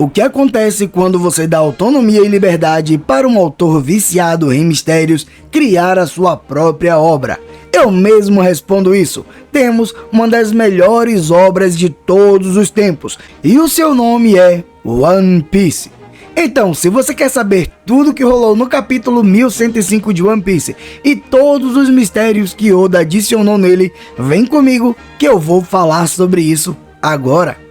O que acontece quando você dá autonomia e liberdade para um autor viciado em mistérios criar a sua própria obra? Eu mesmo respondo isso. Temos uma das melhores obras de todos os tempos e o seu nome é One Piece. Então, se você quer saber tudo que rolou no capítulo 1105 de One Piece e todos os mistérios que Oda adicionou nele, vem comigo que eu vou falar sobre isso agora.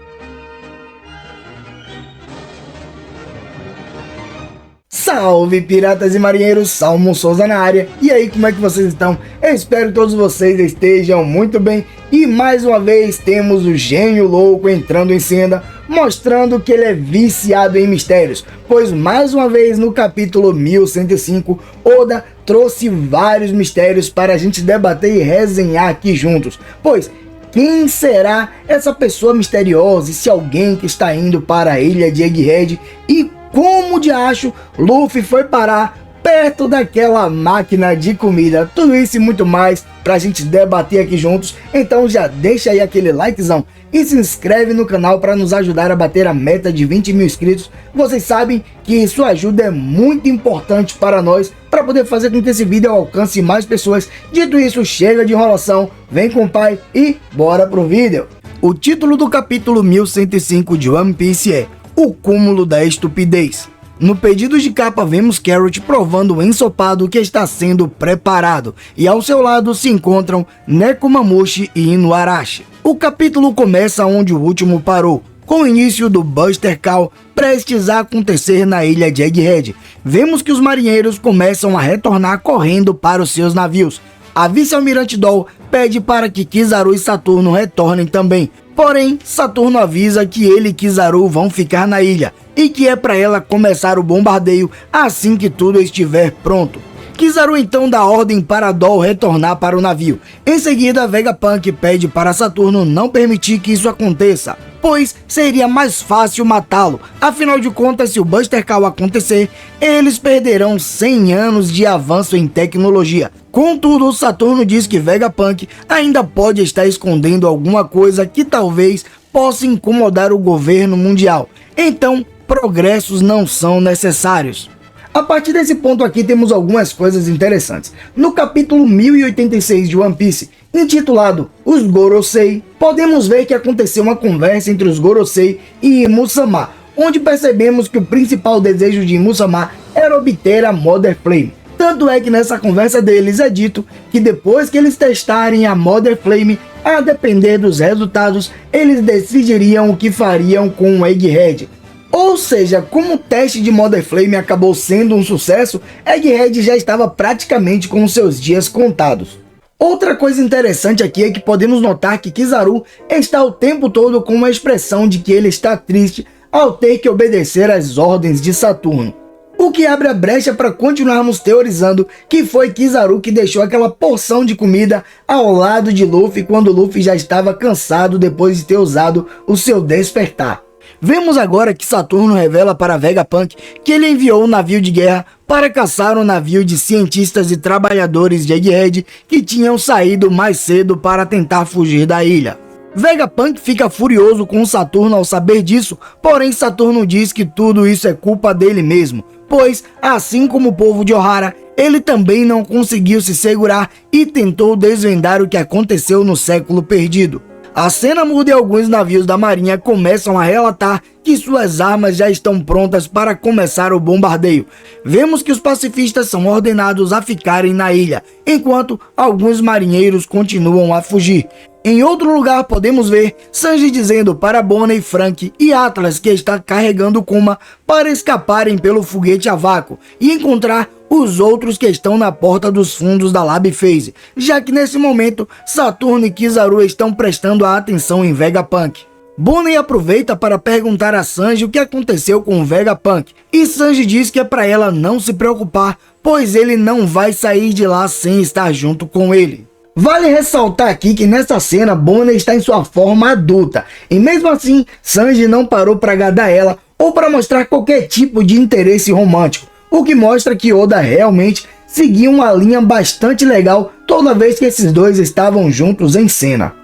Salve piratas e marinheiros, Salmon Souza na área. E aí, como é que vocês estão? Eu espero que todos vocês estejam muito bem. E mais uma vez temos o gênio louco entrando em cena, mostrando que ele é viciado em mistérios. Pois mais uma vez no capítulo 1105, Oda trouxe vários mistérios para a gente debater e resenhar aqui juntos. Pois quem será essa pessoa misteriosa e se alguém que está indo para a ilha de Egghead e como de acho Luffy foi parar perto daquela máquina de comida? Tudo isso e muito mais pra gente debater aqui juntos. Então já deixa aí aquele likezão e se inscreve no canal para nos ajudar a bater a meta de 20 mil inscritos. Vocês sabem que sua ajuda é muito importante para nós, para poder fazer com que esse vídeo alcance mais pessoas. Dito isso, chega de enrolação, vem com o pai e bora pro vídeo. O título do capítulo 1105 de One Piece é O Cúmulo da Estupidez. No pedido de capa vemos Carrot provando o ensopado que está sendo preparado e ao seu lado se encontram Nekomamushi e Inuarashi. O capítulo começa onde o último parou, com o início do Buster Call prestes a acontecer na ilha de Egghead. Vemos que os marinheiros começam a retornar correndo para os seus navios. A vice-almirante Doll pede para que Kizaru e Saturno retornem também. Porém, Saturno avisa que ele e Kizaru vão ficar na ilha e que é para ela começar o bombardeio assim que tudo estiver pronto. Kizaru então dá ordem para Doll retornar para o navio. Em seguida, Vegapunk pede para Saturno não permitir que isso aconteça, pois seria mais fácil matá-lo. Afinal de contas, se o Buster Call acontecer, eles perderão 100 anos de avanço em tecnologia. Contudo, Saturno diz que Vegapunk ainda pode estar escondendo alguma coisa que talvez possa incomodar o governo mundial. Então, progressos não são necessários. A partir desse ponto aqui temos algumas coisas interessantes. No capítulo 1086 de One Piece, intitulado Os Gorosei, podemos ver que aconteceu uma conversa entre os Gorosei e Imu-sama, onde percebemos que o principal desejo de Imu-sama era obter a Mother Flame. Tanto é que nessa conversa deles é dito que depois que eles testarem a Mother Flame, a depender dos resultados, eles decidiriam o que fariam com o Egghead. Ou seja, como o teste de Mother Flame acabou sendo um sucesso, Egghead já estava praticamente com seus dias contados. Outra coisa interessante aqui é que podemos notar que Kizaru está o tempo todo com uma expressão de que ele está triste ao ter que obedecer às ordens de Saturno. O que abre a brecha para continuarmos teorizando que foi Kizaru que deixou aquela porção de comida ao lado de Luffy quando Luffy já estava cansado depois de ter usado o seu despertar. Vemos agora que Saturno revela para Vegapunk que ele enviou um navio de guerra para caçar um navio de cientistas e trabalhadores de Egghead que tinham saído mais cedo para tentar fugir da ilha. Vegapunk fica furioso com Saturno ao saber disso, porém Saturno diz que tudo isso é culpa dele mesmo, pois, assim como o povo de Ohara, ele também não conseguiu se segurar e tentou desvendar o que aconteceu no século perdido. A cena muda e alguns navios da marinha começam a relatar que suas armas já estão prontas para começar o bombardeio. Vemos que os pacifistas são ordenados a ficarem na ilha, enquanto alguns marinheiros continuam a fugir. Em outro lugar podemos ver Sanji dizendo para Bonnie, Frank e Atlas que está carregando Kuma para escaparem pelo foguete a vácuo e encontrar os outros que estão na porta dos fundos da Lab Phase, já que nesse momento Saturno e Kizaru estão prestando a atenção em Vegapunk. Bonnie aproveita para perguntar a Sanji o que aconteceu com o Vegapunk, e Sanji diz que é para ela não se preocupar, pois ele não vai sair de lá sem estar junto com ele. Vale ressaltar aqui que nessa cena Bonnie está em sua forma adulta, e mesmo assim Sanji não parou para agradar ela ou para mostrar qualquer tipo de interesse romântico, o que mostra que Oda realmente seguia uma linha bastante legal toda vez que esses dois estavam juntos em cena.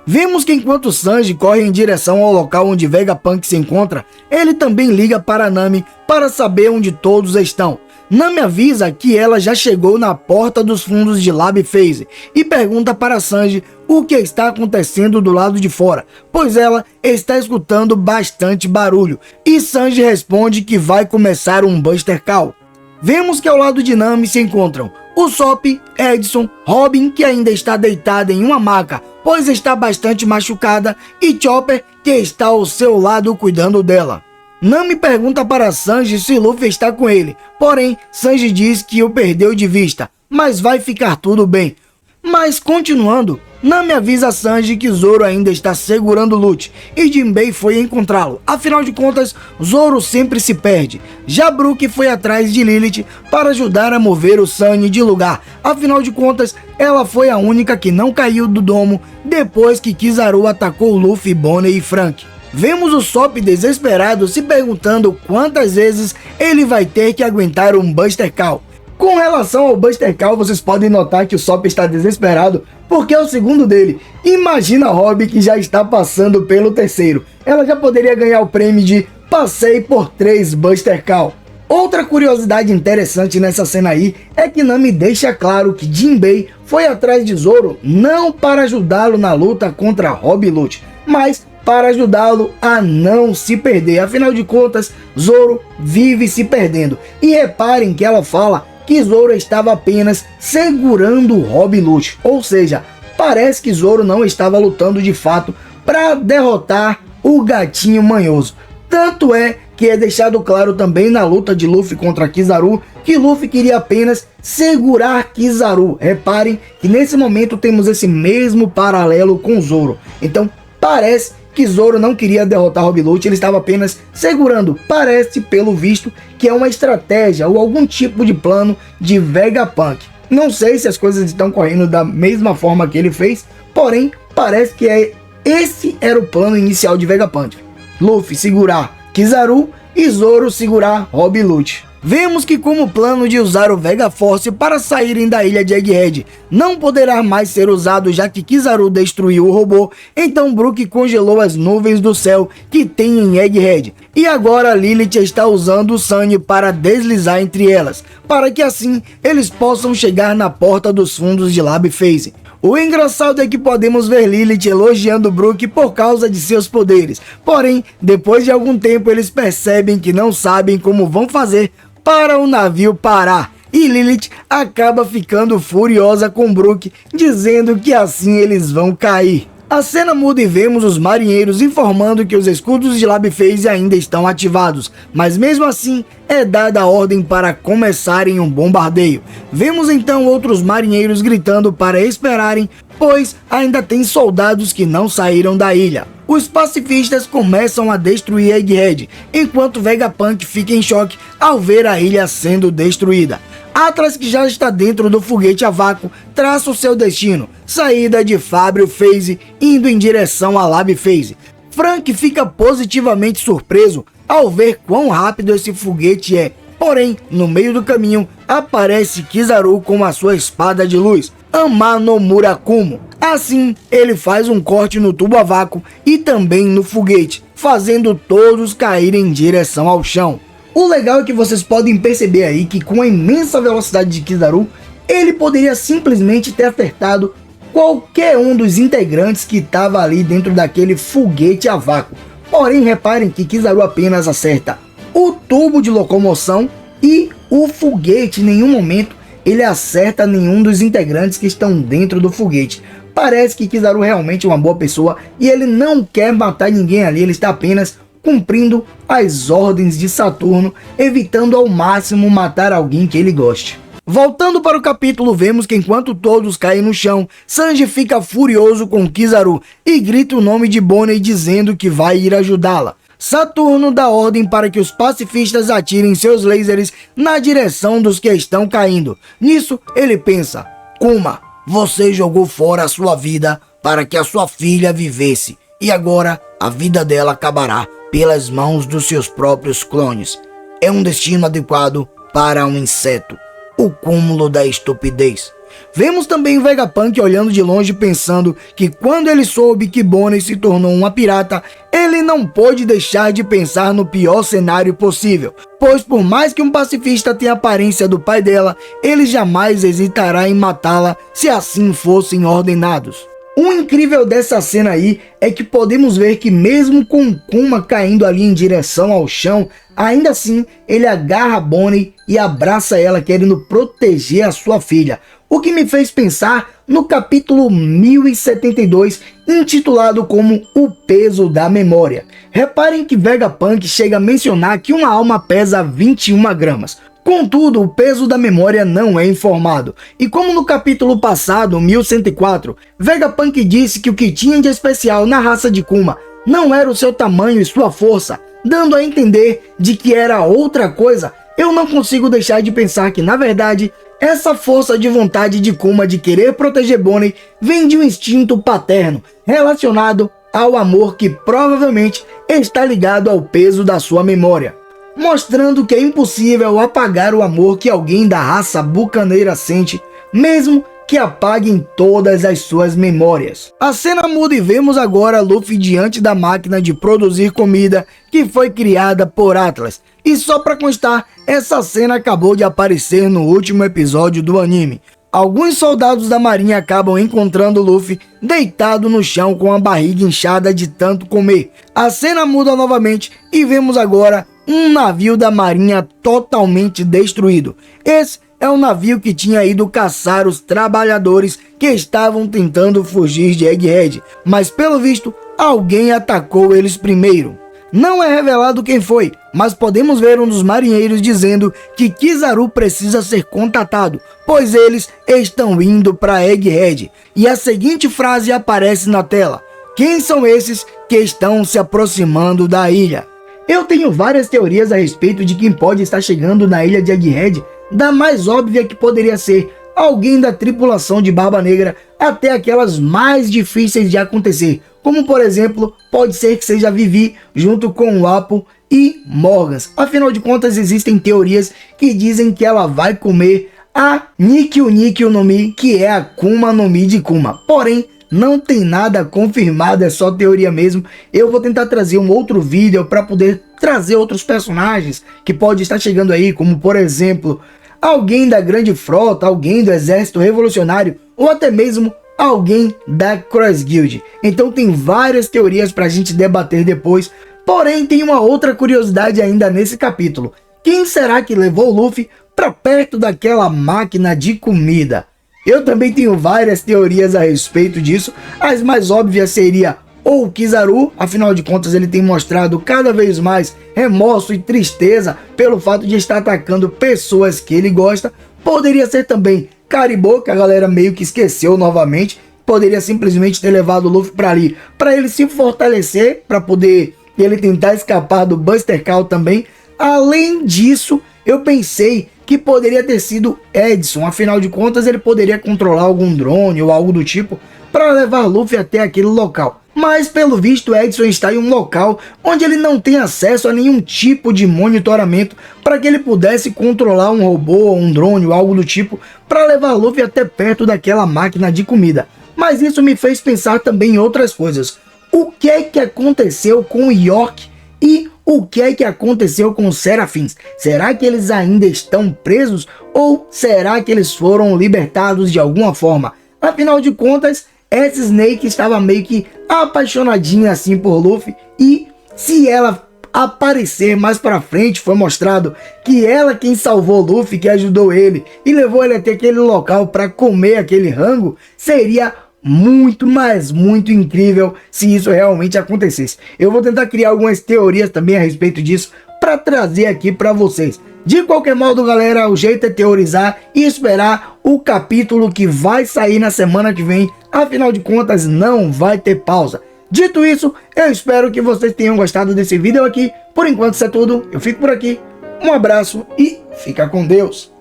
Vemos que enquanto Sanji corre em direção ao local onde Vegapunk se encontra, ele também liga para Nami para saber onde todos estão. Nami avisa que ela já chegou na porta dos fundos de Lab Phase e pergunta para Sanji o que está acontecendo do lado de fora, pois ela está escutando bastante barulho, e Sanji responde que vai começar um Buster Call. Vemos que ao lado de Nami se encontram Usopp, Edson, Robin, que ainda está deitada em uma maca, pois está bastante machucada, e Chopper, que está ao seu lado cuidando dela. Nami pergunta para Sanji se Luffy está com ele, porém Sanji diz que o perdeu de vista, mas vai ficar tudo bem. Mas continuando, Nami avisa Sanji que Zoro ainda está segurando Lute e Jinbei foi encontrá-lo. Afinal de contas, Zoro sempre se perde. Já Brook foi atrás de Lilith para ajudar a mover o Sunny de lugar. Afinal de contas, ela foi a única que não caiu do domo depois que Kizaru atacou Luffy, Bonnie e Frank. Vemos o Sop desesperado se perguntando quantas vezes ele vai ter que aguentar um Buster Call. Com relação ao Buster Call, vocês podem notar que o Sop está desesperado porque é o segundo dele. Imagina a Robin, que já está passando pelo terceiro. Ela já poderia ganhar o prêmio de passei por 3 Buster Call. Outra curiosidade interessante nessa cena aí é que Nami deixa claro que Jinbei foi atrás de Zoro não para ajudá-lo na luta contra Rob Lute, mas para ajudá-lo a não se perder. Afinal de contas, Zoro vive se perdendo. E reparem que ela fala que Zoro estava apenas segurando o Rob Lute, ou seja, parece que Zoro não estava lutando de fato para derrotar o gatinho manhoso. Tanto é que é deixado claro também na luta de Luffy contra Kizaru que Luffy queria apenas segurar Kizaru. Reparem que nesse momento temos esse mesmo paralelo com Zoro. Então parece que Zoro não queria derrotar Rob Lute, ele estava apenas segurando. Parece, pelo visto, que é uma estratégia ou algum tipo de plano de Vegapunk. Não sei se as coisas estão correndo da mesma forma que ele fez, porém, parece que esse era o plano inicial de Vegapunk. Luffy segurar Kizaru e Zoro segurar Rob Lute. Vemos que como plano de usar o Vega Force para saírem da ilha de Egghead não poderá mais ser usado já que Kizaru destruiu o robô, então Brook congelou as nuvens do céu que tem em Egghead. E agora Lilith está usando o Sunny para deslizar entre elas, para que assim eles possam chegar na porta dos fundos de Lab Phase. O engraçado é que podemos ver Lilith elogiando Brook por causa de seus poderes, porém, depois de algum tempo eles percebem que não sabem como vão fazer para o navio parar, e Lilith acaba ficando furiosa com Brook, dizendo que assim eles vão cair. A cena muda e vemos os marinheiros informando que os escudos de Lab Phase ainda estão ativados, mas mesmo assim é dada a ordem para começarem um bombardeio. Vemos então outros marinheiros gritando para esperarem, pois ainda tem soldados que não saíram da ilha. Os pacifistas começam a destruir Egghead, enquanto Vegapunk fica em choque ao ver a ilha sendo destruída. Atlas, que já está dentro do foguete a vácuo, traça o seu destino, saída de Fabrio Phase, indo em direção a Lab Phase. Frank fica positivamente surpreso ao ver quão rápido esse foguete é, porém, no meio do caminho, aparece Kizaru com a sua espada de luz, Ama no Murakumo. Assim, ele faz um corte no tubo a vácuo e também no foguete, fazendo todos caírem em direção ao chão. O legal é que vocês podem perceber aí que com a imensa velocidade de Kizaru, ele poderia simplesmente ter acertado qualquer um dos integrantes que estava ali dentro daquele foguete a vácuo. Porém, reparem que Kizaru apenas acerta o tubo de locomoção e o foguete. Em nenhum momento ele acerta nenhum dos integrantes que estão dentro do foguete. Parece que Kizaru realmente é uma boa pessoa e ele não quer matar ninguém ali, ele está apenas cumprindo as ordens de Saturno, evitando ao máximo matar alguém que ele goste. Voltando para o capítulo, vemos que enquanto todos caem no chão, Sanji fica furioso com Kizaru e grita o nome de Bonnie dizendo que vai ir ajudá-la. Saturno dá ordem para que os pacifistas atirem seus lasers na direção dos que estão caindo. Nisso, ele pensa: Kuma, você jogou fora a sua vida para que a sua filha vivesse, e agora a vida dela acabará pelas mãos dos seus próprios clones. É um destino adequado para um inseto, o cúmulo da estupidez. Vemos também o Vegapunk olhando de longe pensando que quando ele soube que Bonnie se tornou uma pirata, ele não pôde deixar de pensar no pior cenário possível, pois por mais que um pacifista tenha a aparência do pai dela, ele jamais hesitará em matá-la se assim fossem ordenados. O incrível dessa cena aí é que podemos ver que mesmo com Kuma caindo ali em direção ao chão, ainda assim ele agarra Bonnie e abraça ela querendo proteger a sua filha. O que me fez pensar no capítulo 1072, intitulado como O Peso da Memória. Reparem que Vegapunk chega a mencionar que uma alma pesa 21 gramas. Contudo, o peso da memória não é informado. E como no capítulo passado, 1104, Vegapunk disse que o que tinha de especial na raça de Kuma não era o seu tamanho e sua força, dando a entender de que era outra coisa, eu não consigo deixar de pensar que, na verdade, essa força de vontade de Kuma de querer proteger Bonnie vem de um instinto paterno, relacionado ao amor que provavelmente está ligado ao peso da sua memória, mostrando que é impossível apagar o amor que alguém da raça bucaneira sente, mesmo que apaguem todas as suas memórias. A cena muda e vemos agora Luffy diante da máquina de produzir comida que foi criada por Atlas. E só para constar, essa cena acabou de aparecer no último episódio do anime. Alguns soldados da marinha acabam encontrando Luffy deitado no chão com a barriga inchada de tanto comer. A cena muda novamente e vemos agora um navio da marinha totalmente destruído. Esse é o navio que tinha ido caçar os trabalhadores que estavam tentando fugir de Egghead, mas pelo visto alguém atacou eles primeiro. Não é revelado quem foi, mas podemos ver um dos marinheiros dizendo que Kizaru precisa ser contatado, pois eles estão indo para Egghead. E a seguinte frase aparece na tela: quem são esses que estão se aproximando da ilha? Eu tenho várias teorias a respeito de quem pode estar chegando na ilha de Egghead, da mais óbvia que poderia ser alguém da tripulação de Barba Negra até aquelas mais difíceis de acontecer, como por exemplo, pode ser que seja Vivi junto com o Apple e Morgans. Afinal de contas, existem teorias que dizem que ela vai comer a Nikyu no Mi, que é a Kuma no Mi de Kuma. Porém, não tem nada confirmado, é só teoria mesmo. Eu vou tentar trazer um outro vídeo para poder trazer outros personagens que pode estar chegando aí, como por exemplo, alguém da Grande Frota, alguém do Exército Revolucionário ou até mesmo alguém da Cross Guild. Então tem várias teorias para a gente debater depois. Porém, tem uma outra curiosidade ainda nesse capítulo. Quem será que levou o Luffy para perto daquela máquina de comida? Eu também tenho várias teorias a respeito disso. As mais óbvias seria ou o Kizaru, afinal de contas ele tem mostrado cada vez mais remorso e tristeza pelo fato de estar atacando pessoas que ele gosta. Poderia ser também Caribou, que a galera meio que esqueceu novamente. Poderia simplesmente ter levado o Luffy para ali, para ele se fortalecer, para poder ele tentar escapar do Buster Call também. Além disso, eu pensei que poderia ter sido Edson, afinal de contas ele poderia controlar algum drone ou algo do tipo para levar Luffy até aquele local. Mas pelo visto Edson está em um local onde ele não tem acesso a nenhum tipo de monitoramento para que ele pudesse controlar um robô, um drone ou algo do tipo para levar Luffy até perto daquela máquina de comida. Mas isso me fez pensar também em outras coisas. O que é que aconteceu com o York e o que é que aconteceu com os Serafins? Será que eles ainda estão presos ou será que eles foram libertados de alguma forma? Afinal de contas, essa Snake estava meio que apaixonadinha assim por Luffy, e se ela aparecer mais pra frente, foi mostrado que ela quem salvou Luffy, que ajudou ele e levou ele até aquele local para comer aquele rango, seria muito, mas muito incrível se isso realmente acontecesse. Eu vou tentar criar algumas teorias também a respeito disso para trazer aqui para vocês. De qualquer modo, galera, o jeito é teorizar e esperar o capítulo que vai sair na semana que vem. Afinal de contas, não vai ter pausa. Dito isso, eu espero que vocês tenham gostado desse vídeo aqui. Por enquanto isso é tudo, eu fico por aqui. Um abraço e fica com Deus.